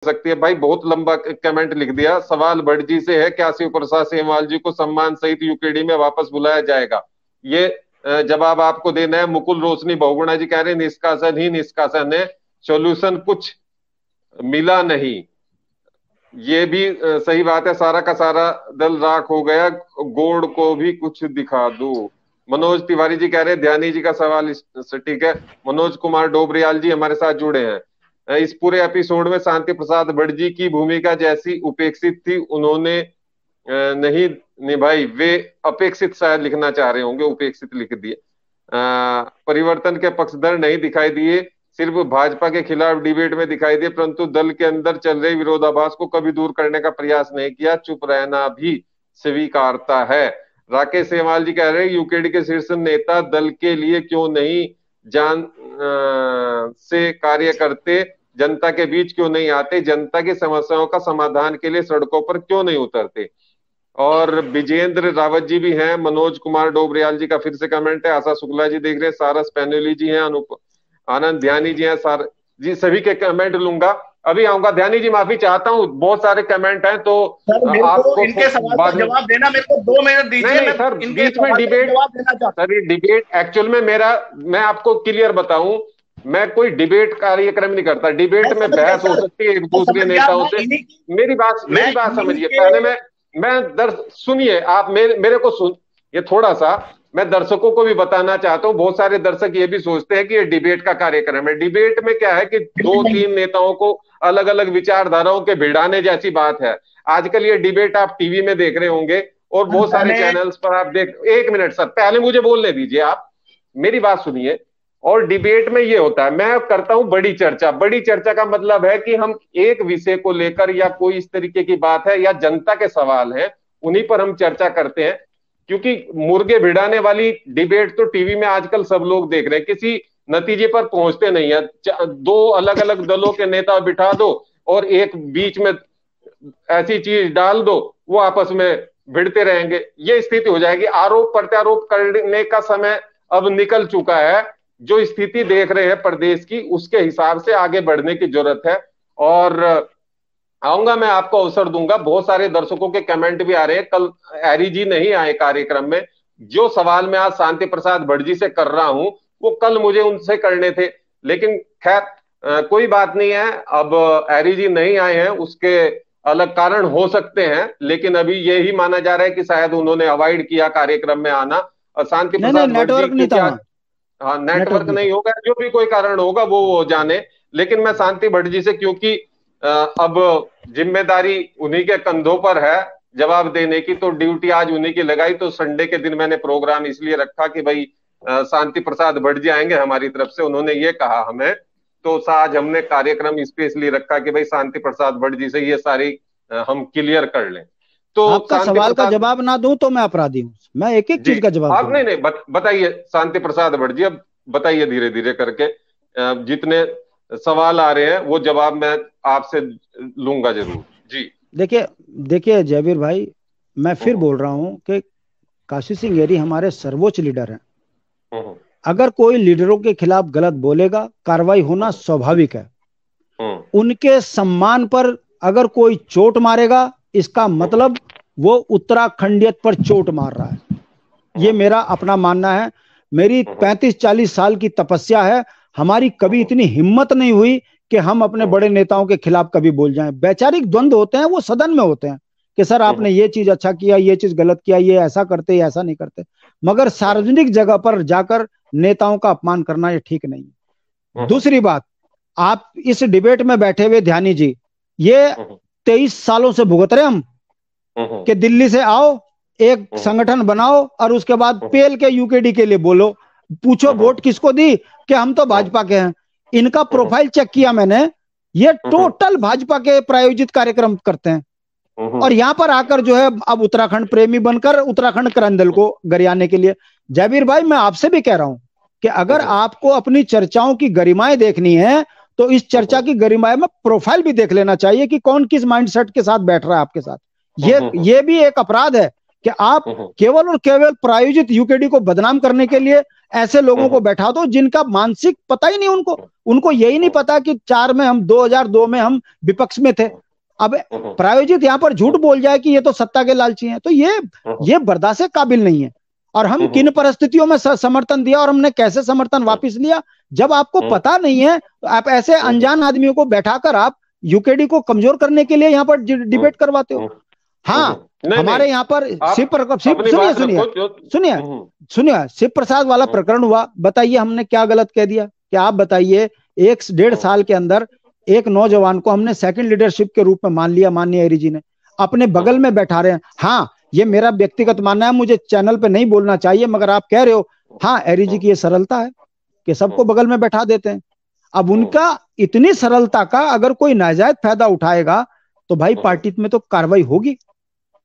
सकती है। भाई बहुत लंबा कमेंट लिख दिया। सवाल भट्ट जी से है, क्या शिव प्रसाद सेमवाल जी को सम्मान सहित यूकेडी में वापस बुलाया जाएगा? ये जवाब आपको देना है। मुकुल रोशनी बहुगुणा जी कह रहे हैं निष्कासन ही निष्कासन है, सॉल्यूशन कुछ मिला नहीं। ये भी सही बात है। सारा का सारा दल राख हो गया, गोड़ को भी कुछ दिखा दो। मनोज तिवारी जी कह रहे हैं ध्यानी जी का सवाल ठीक है। मनोज कुमार डोबरियाल जी हमारे साथ जुड़े हैं। इस पूरे एपिसोड में शांति प्रसाद भट्ट जी की भूमिका जैसी उपेक्षित थी, उन्होंने नहीं निभाई। वे अपेक्षित शायद लिखना चाह रहे होंगे, उपेक्षित लिख दिए। परिवर्तन के पक्षधर नहीं दिखाई दिए, सिर्फ भाजपा के खिलाफ डिबेट में दिखाई दिए, परंतु दल के अंदर चल रहे विरोधाभास को कभी दूर करने का प्रयास नहीं किया। चुप रहना भी स्वीकारता है। राकेश सेमवाल जी कह रहे हैं यूकेडी के शीर्ष नेता दल के लिए क्यों नहीं जान से कार्य करते, जनता के बीच क्यों नहीं आते, जनता की समस्याओं का समाधान के लिए सड़कों पर क्यों नहीं उतरते। और विजेंद्र रावत जी भी हैं। मनोज कुमार डोबरियाल जी का फिर से कमेंट है। आशा शुक्ला जी देख रहे हैं, सारस पैनोली जी हैं, अनुप आनंद ध्यानी जी हैं, सार जी सभी के कमेंट लूंगा। अभी आऊंगा। ध्यानी जी माफी चाहता हूँ, बहुत सारे कमेंट हैं तो आपको इनके सवाल का जवाब देना, मेरे को 2 मिनट दीजिए। नहीं सर, बीच में डिबेट, सर ये डिबेट एक्चुअल में मेरा, मैं आपको क्लियर बताऊं, मैं कोई डिबेट कार्यक्रम नहीं करता। डिबेट में बहस हो सकती है एक दूसरे नेताओं से। मेरी बात समझिए पहले। मैं सुनिए आप मेरे को सुन, ये थोड़ा सा मैं दर्शकों को भी बताना चाहता हूं। बहुत सारे दर्शक ये भी सोचते हैं कि ये डिबेट का कार्यक्रम है। डिबेट में क्या है कि 2-3 नेताओं को अलग अलग विचारधाराओं के भिड़ाने जैसी बात है। आजकल ये डिबेट आप टीवी में देख रहे होंगे और बहुत सारे चैनल्स पर आप देख। 1 मिनट सर, पहले मुझे बोलने दीजिए, आप मेरी बात सुनिए। और डिबेट में ये होता है, मैं करता हूं बड़ी चर्चा। बड़ी चर्चा का मतलब है कि हम एक विषय को लेकर या कोई इस तरीके की बात है या जनता के सवाल है, उन्हीं पर हम चर्चा करते हैं। क्योंकि मुर्गे भिड़ाने वाली डिबेट तो टीवी में आजकल सब लोग देख रहे हैं, किसी नतीजे पर पहुंचते नहीं है। 2 अलग अलग दलों के नेता बिठा दो और एक बीच में ऐसी चीज डाल दो, वो आपस में भिड़ते रहेंगे, ये स्थिति हो जाएगी। आरोप प्रत्यारोप करने का समय अब निकल चुका है। जो स्थिति देख रहे हैं प्रदेश की, उसके हिसाब से आगे बढ़ने की जरूरत है। और आऊंगा, मैं आपको अवसर दूंगा। बहुत सारे दर्शकों के कमेंट भी आ रहे हैं। कल एरी जी नहीं आए कार्यक्रम में। जो सवाल मैं आज शांति प्रसाद भट्ट जी से कर रहा हूं, वो कल मुझे उनसे करने थे, लेकिन खैर कोई बात नहीं है। अब एरी जी नहीं आए हैं, उसके अलग कारण हो सकते हैं, लेकिन अभी यही माना जा रहा है कि शायद उन्होंने अवॉइड किया कार्यक्रम में आना। शांति प्रसाद भट्ट जी क्योंकि हाँ नेटवर्क नहीं होगा, जो भी कोई कारण होगा वो जाने। लेकिन मैं शांति भट्ट जी से, क्योंकि अब जिम्मेदारी उन्हीं के कंधों पर है जवाब देने की, तो ड्यूटी आज उन्हीं की लगाई। तो संडे के दिन मैंने प्रोग्राम इसलिए रखा कि भाई शांति प्रसाद भट्ट जी आएंगे हमारी तरफ से, उन्होंने ये कहा हमें, तो आज हमने कार्यक्रम स्पेशली रखा कि भाई शांति प्रसाद भट्ट जी से ये सारी हम क्लियर कर लें। तो आपका सवाल का जवाब ना दूं तो मैं अपराधी हूं। मैं एक एक चीज का जवाब आप नहीं बताइए शांति प्रसाद भट्ट जी, अब बताइए धीरे धीरे करके। जितने सवाल आ रहे हैं वो जवाब मैं आपसे लूंगा जरूर जी। देखिए जयवीर भाई, मैं फिर बोल रहा हूं कि काशी सिंह एरी हमारे सर्वोच्च लीडर हैं। अगर कोई लीडरों के खिलाफ गलत बोलेगा, कार्रवाई होना स्वाभाविक है। उनके सम्मान पर अगर कोई चोट मारेगा, इसका मतलब वो उत्तराखंडियत पर चोट मार रहा है। ये मेरा अपना मानना है। मेरी 35-40 साल की तपस्या है। हमारी कभी इतनी हिम्मत नहीं हुई कि हम अपने बड़े नेताओं के खिलाफ कभी बोल जाएं। वैचारिक द्वंद्व होते हैं, वो सदन में होते हैं कि सर आपने ये चीज अच्छा किया, ये चीज गलत किया, ये ऐसा करते, ये ऐसा नहीं करते। मगर सार्वजनिक जगह पर जाकर नेताओं का अपमान करना ये ठीक नहीं है। दूसरी बात, आप इस डिबेट में बैठे हुए ध्यानी जी, ये 23 सालों से भुगत रहे हम कि दिल्ली से आओ, एक संगठन बनाओ और उसके बाद पेल के यूकेडी के लिए बोलो, पूछो वोट किसको दी, कि हम तो भाजपा के हैं। इनका प्रोफाइल चेक किया मैंने, ये टोटल भाजपा के प्रायोजित कार्यक्रम करते हैं। और यहां पर आकर जो है अब उत्तराखंड प्रेमी बनकर उत्तराखंड करंदल को गरियाने के लिए। जयवीर भाई, मैं आपसे भी कह रहा हूं कि अगर आपको अपनी चर्चाओं की गरिमाएं देखनी है तो इस चर्चा की गरिमाएं में प्रोफाइल भी देख लेना चाहिए कि कौन किस माइंडसेट के साथ बैठ रहा है आपके साथ। ये भी एक अपराध है कि आप केवल और केवल प्रायोजित यूकेडी को बदनाम करने के लिए ऐसे लोगों को बैठा दो जिनका मानसिक पता ही नहीं, उनको यही नहीं पता कि 4 में हम 2002 में हम विपक्ष में थे। अब प्रायोजित यहाँ पर झूठ बोल जाए कि ये तो सत्ता के लालची हैं, तो ये बर्दाश्त के काबिल नहीं है। और हम किन परिस्थितियों में समर्थन दिया और हमने कैसे समर्थन वापस लिया, जब आपको पता नहीं है तो आप ऐसे अनजान आदमियों को बैठाकर आप यूकेडी को कमजोर करने के लिए यहाँ पर डिबेट करवाते हो। हाँ, हमारे यहाँ पर सुनिए शिव प्रसाद वाला प्रकरण हुआ, बताइए हमने क्या गलत कह दिया? क्या आप बताइए, 1-1.5 साल के अंदर एक नौजवान को हमने सेकंड लीडरशिप के रूप में मान लिया, माननीय एरी जी ने अपने बगल में बैठा रहे हैं। हाँ, ये मेरा व्यक्तिगत मानना है, मुझे चैनल पे नहीं बोलना चाहिए, मगर आप कह रहे हो हाँ एरी जी की ये सरलता है कि सबको बगल में बैठा देते हैं। अब उनका इतनी सरलता का अगर कोई नाजायज फायदा उठाएगा तो भाई पार्टी में तो कार्रवाई होगी।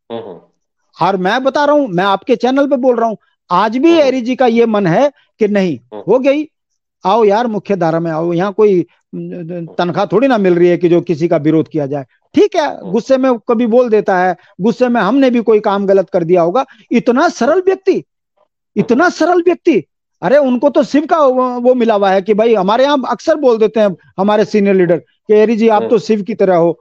और मैं बता रहा हूं, मैं आपके चैनल पे बोल रहा हूं, आज भी एरी जी का ये मन है कि नहीं हो गई, आओ यार मुख्य धारा में आओ, यहाँ कोई तनख्वाह थोड़ी ना मिल रही है कि जो किसी का विरोध किया जाए। ठीक है, गुस्से में कभी बोल देता है, गुस्से में हमने भी कोई काम गलत कर दिया होगा। इतना सरल व्यक्ति, अरे उनको तो शिव का वो मिला हुआ है कि भाई हमारे यहाँ अक्सर बोल देते हैं हमारे सीनियर लीडर कि एरी जी आप तो शिव की तरह हो,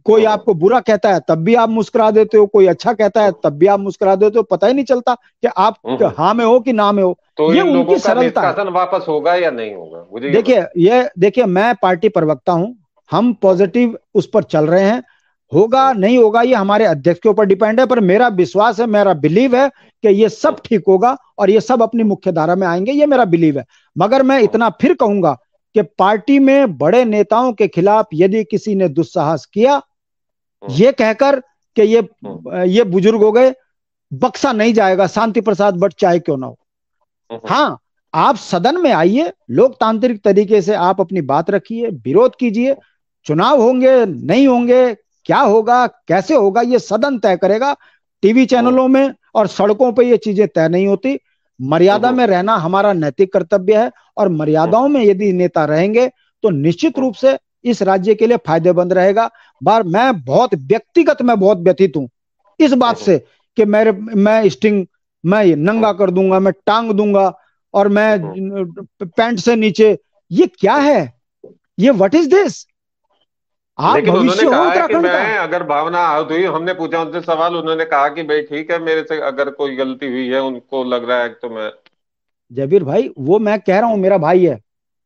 कोई आपको बुरा कहता है तब भी आप मुस्कुरा देते हो, कोई अच्छा कहता है तब भी आप मुस्कुरा देते हो, पता ही नहीं चलता कि आप हाँ में हो कि ना में हो। तो ये उनकी सरलता है। वापस होगा या नहीं होगा? देखिए मैं पार्टी प्रवक्ता हूं, हम पॉजिटिव उस पर चल रहे हैं। होगा नहीं होगा ये हमारे अध्यक्ष के ऊपर डिपेंड है, पर मेरा विश्वास है, मेरा बिलीव है कि ये सब ठीक होगा और ये सब अपनी मुख्य धारा में आएंगे, ये मेरा बिलीव है। मगर मैं इतना फिर कहूंगा कि पार्टी में बड़े नेताओं के खिलाफ यदि किसी ने दुस्साहस किया, ये कहकर कि ये बुजुर्ग हो गए, बख्शा नहीं जाएगा, शांति प्रसाद भट्ट चाहे क्यों ना हो। हाँ, आप सदन में आइए, लोकतांत्रिक तरीके से आप अपनी बात रखिए, विरोध कीजिए, चुनाव होंगे नहीं होंगे, क्या होगा कैसे होगा ये सदन तय करेगा। टीवी चैनलों में और सड़कों पे ये चीजें तय नहीं होती। मर्यादा में रहना हमारा नैतिक कर्तव्य है, और मर्यादाओं में यदि नेता रहेंगे तो निश्चित रूप से इस राज्य के लिए फायदेमंद रहेगा। मैं बहुत व्यथित हूं इस बात से कि मैं नंगा कर दूंगा, मैं टांग दूंगा और मैं पैंट से नीचे, ये क्या है? ये व्हाट इज दिस? आप भविष्य हो उत्तराखंड का। अगर भावना आहत हुई, हमने पूछा उनसे सवाल, उन्होंने कहा कि भाई ठीक है, मेरे से अगर कोई गलती हुई है, उनको लग रहा है तो मैं। जबीर भाई, वो मैं कह रहा हूं मेरा भाई है,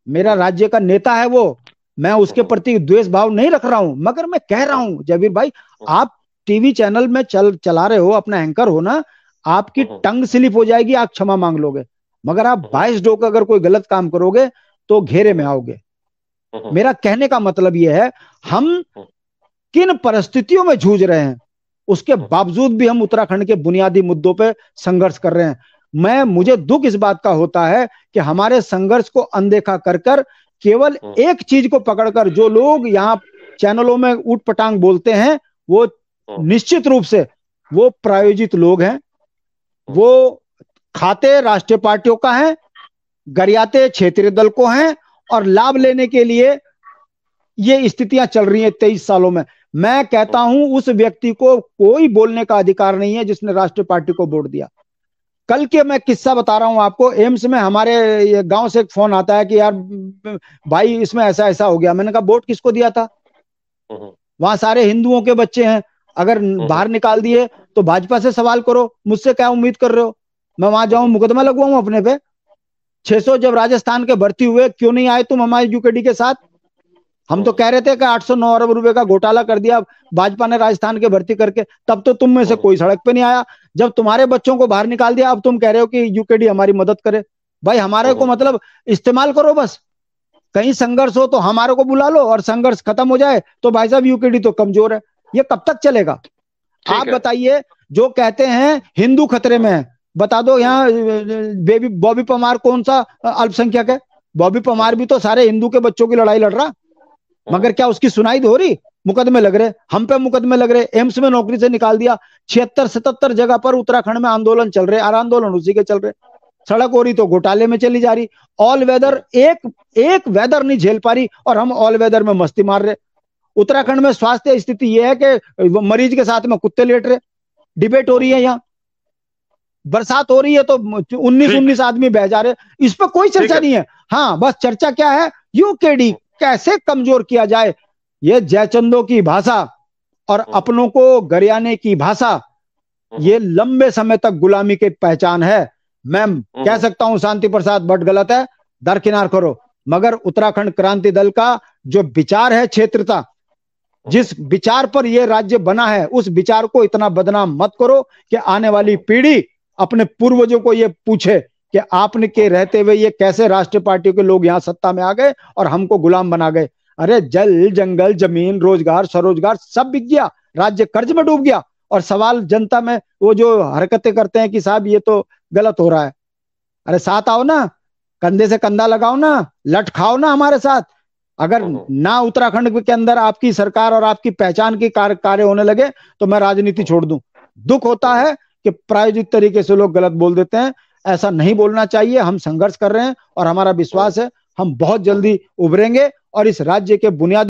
मेरा राज्य का नेता है वो, मैं उसके प्रति द्वेष भाव नहीं रख रहा हूं, मगर मैं कह रहा हूं जबीर भाई, आप टीवी चैनल में चला रहे हो, अपना एंकर हो ना, आपकी टंग स्लिप हो जाएगी, आप क्षमा मांग लोगे, मगर आप 22 होकर अगर कोई गलत काम करोगे तो घेरे में आओगे। मेरा कहने का मतलब यह है, हम किन परिस्थितियों में जूझ रहे हैं, उसके बावजूद भी हम उत्तराखंड के बुनियादी मुद्दों पे संघर्ष कर रहे हैं। मुझे दुख इस बात का होता है कि हमारे संघर्ष को अनदेखा कर केवल एक चीज को पकड़कर जो लोग यहाँ चैनलों में ऊटपटांग बोलते हैं, वो निश्चित रूप से वो प्रायोजित लोग हैं, वो खाते राष्ट्रीय पार्टियों का है, गरियाते क्षेत्रीय दल को हैं, और लाभ लेने के लिए ये स्थितियां चल रही हैं 23 सालों में। मैं कहता हूं उस व्यक्ति को कोई बोलने का अधिकार नहीं है जिसने राष्ट्रीय पार्टी को वोट दिया। कल के मैं किस्सा बता रहा हूं आपको, एम्स में हमारे गांव से एक फोन आता है कि यार भाई इसमें ऐसा ऐसा हो गया। मैंने कहा वोट किसको दिया था? वहां सारे हिंदुओं के बच्चे हैं, अगर बाहर निकाल दिए तो भाजपा से सवाल करो, मुझसे क्या उम्मीद कर रहे हो? मैं वहां जाऊं मुकदमा लगवाऊं अपने पे? 600 जब राजस्थान के भर्ती हुए, क्यों नहीं आए तुम हमारे यूकेडी के साथ? हम तो कह रहे थे कि 809 अरब रुपए का घोटाला कर दिया भाजपा ने राजस्थान के भर्ती करके, तब तो तुम में से कोई सड़क पे नहीं आया। जब तुम्हारे बच्चों को बाहर निकाल दिया, अब तुम कह रहे हो कि यूकेडी हमारी मदद करे। भाई हमारे को मतलब इस्तेमाल करो, बस कहीं संघर्ष हो तो हमारे को बुला लो, और संघर्ष खत्म हो जाए तो भाई साहब यूकेडी तो कमजोर है। ये कब तक चलेगा? आप बताइए, जो कहते हैं हिंदू खतरे में है, बता दो यहाँ बॉबी परमार कौन सा अल्पसंख्यक है? बॉबी परमार भी तो सारे हिंदू के बच्चों की लड़ाई लड़ रहा, मगर क्या उसकी सुनाई हो रही? मुकदमे लग रहे, हम पे मुकदमे लग रहे, एम्स में नौकरी से निकाल दिया, 76-77 जगह पर उत्तराखंड में आंदोलन चल रहे, और आंदोलन उसी के चल रहे, सड़क हो रही तो घोटाले में चली जा रही। ऑल वेदर एक वेदर नहीं झेल पा रही, और हम ऑल वेदर में मस्ती मार रहे। उत्तराखंड में स्वास्थ्य स्थिति यह है कि मरीज के साथ में कुत्ते लेट रहे, डिबेट हो रही है यहाँ। बरसात हो रही है तो 19 आदमी बह जा रहे, इस पर कोई चर्चा नहीं है। हाँ, बस चर्चा क्या है, यूकेडी कैसे कमजोर किया जाए। ये जयचंदों की भाषा और अपनों को गरियाने की भाषा, ये लंबे समय तक गुलामी की पहचान है। मैं कह सकता हूं शांति प्रसाद भट्ट गलत है, दरकिनार करो, मगर उत्तराखंड क्रांति दल का जो विचार है, क्षेत्रता, जिस विचार पर यह राज्य बना है, उस विचार को इतना बदनाम मत करो कि आने वाली पीढ़ी अपने पूर्वजों को ये पूछे कि आपने के रहते हुए ये कैसे राष्ट्रीय पार्टियों के लोग यहाँ सत्ता में आ गए और हमको गुलाम बना गए। अरे जल, जंगल, जमीन, रोजगार, स्वरोजगार सब बिक गया, राज्य कर्ज में डूब गया, और सवाल जनता में वो जो हरकतें करते हैं कि साहब ये तो गलत हो रहा है। अरे साथ आओ ना, कंधे से कंधा लगाओ ना, लट खाओ ना हमारे साथ। अगर ना उत्तराखंड के अंदर आपकी सरकार और आपकी पहचान की कार्य होने लगे तो मैं राजनीति छोड़ दूं। दुख होता है कि प्रायोजित तरीके से लोग गलत बोल देते हैं, ऐसा नहीं बोलना चाहिए। हम संघर्ष कर रहे हैं और हमारा विश्वास है हम बहुत जल्दी उभरेंगे और इस राज्य के बुनियादी